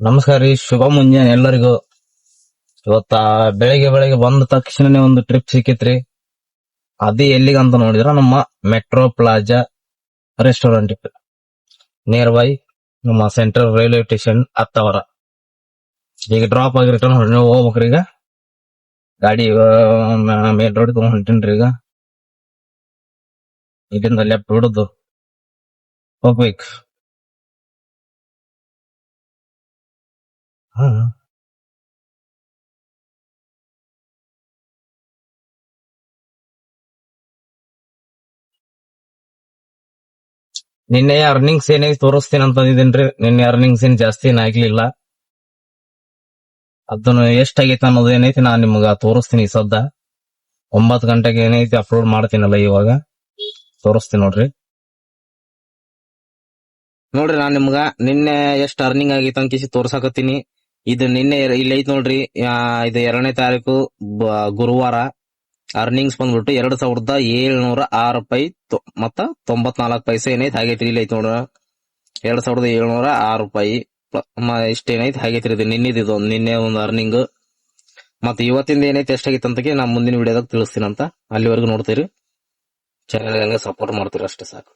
ನಮಸ್ಕಾರ ರೀ, ಶುಭ ಮುಂಜಾನೆ ಎಲ್ಲರಿಗೂ. ಇವತ್ತ ಬೆಳಿಗ್ಗೆ ಬಂದ ತಕ್ಷಣನೇ ಒಂದು ಟ್ರಿಪ್ ಸಿಕ್ಕಿತ್ರಿ. ಅದೇ ಎಲ್ಲಿಗಂತ ನೋಡಿದ್ರ ನಮ್ಮ metro plaza restaurant near by ನಮ್ಮ ಸೆಂಟ್ರಲ್ ರೈಲ್ವೆ ಸ್ಟೇಷನ್ ಹತ್ತವರ. ಈಗ ಡ್ರಾಪ್ ಆಗಿರ್ತಾನ ನೀವು ಹೋಗ್ಬೇಕ್ರಿ. ಈಗ ಗಾಡಿ ಮೇನ್ ರೋಡ್ ತಗೊಂಡ್ ಹೊಂಟೇನ್ರಿ. ಈಗ ಇಲ್ಲಿಂದ ಲೆಫ್ಟ್ ಬಿಡುದು ಹೋಗ್ಬೇಕು. ಹಾ, ನಿನ್ನೆ ಅರ್ನಿಂಗ್ಸ್ ಏನೈತಿ ತೋರಿಸ್ತೀನಿ ಅಂತ ಅಂದಿದ್ದೀನ್ರಿ. ನಿನ್ನೆ ಅರ್ನಿಂಗ್ಸ್ ಏನ್ ಜಾಸ್ತಿ ಏನ್ ಆಗ್ಲಿಲ್ಲ. ಅದನ್ನ ಎಷ್ಟಾಗೈತೆ ಅನ್ನೋದು ಏನೈತಿ ನಾನ್ ನಿಮ್ಗ ತೋರಿಸ್ತೀನಿ. ಈ ಸದ್ದ 9 ಗಂಟೆಗೆ ಏನೈತಿ ಅಪ್ಲೋಡ್ ಮಾಡ್ತೀನಲ್ಲ, ಇವಾಗ ತೋರಿಸ್ತೀನಿ ನೋಡ್ರಿ. ನಾನ್ ನಿಮ್ಗ ನಿನ್ನೆ ಎಷ್ಟು ಅರ್ನಿಂಗ್ ಆಗೈತೆ ಅಂತ ತೋರ್ಸಾಕತ್ತೀನಿ. ಇದು ನಿನ್ನೆ ಇಲ್ಲಿ ಐತಿ ನೋಡ್ರಿ. ಇದು 2ನೇ ತಾರೀಕು ಗುರುವಾರ. ಅರ್ನಿಂಗ್ಸ್ ಬಂದ್ಬಿಟ್ಟು 2706 ರೂಪಾಯಿ ಮತ್ತ 94 ಪೈಸೆ ಏನೈತಿ ಆಗೈತ್ರಿ. ಇಲ್ಲಿ ಐತಿ ನೋಡ್ರ 2706 ರೂಪಾಯಿ ಇಷ್ಟೇನೈತಿ ಆಗೈತ್ರಿ. ಇದು ನಿನ್ನೆ ಒಂದು ಅರ್ನಿಂಗ್. ಮತ್ತೆ ಇವತ್ತಿಂದ ಏನೈತಿ ಎಷ್ಟಾಗೈತೆ ಅಂತ ನಾ ಮುಂದಿನ ವಿಡಿಯೋದಾಗ ತಿಳಿಸ್ತೀನಿ ಅಂತ. ಅಲ್ಲಿವರೆಗೂ ನೋಡ್ತೀರಿ, ಚಾನೆಲ್ ಸಪೋರ್ಟ್ ಮಾಡ್ತೀರಿ, ಅಷ್ಟೇ ಸಾಕು.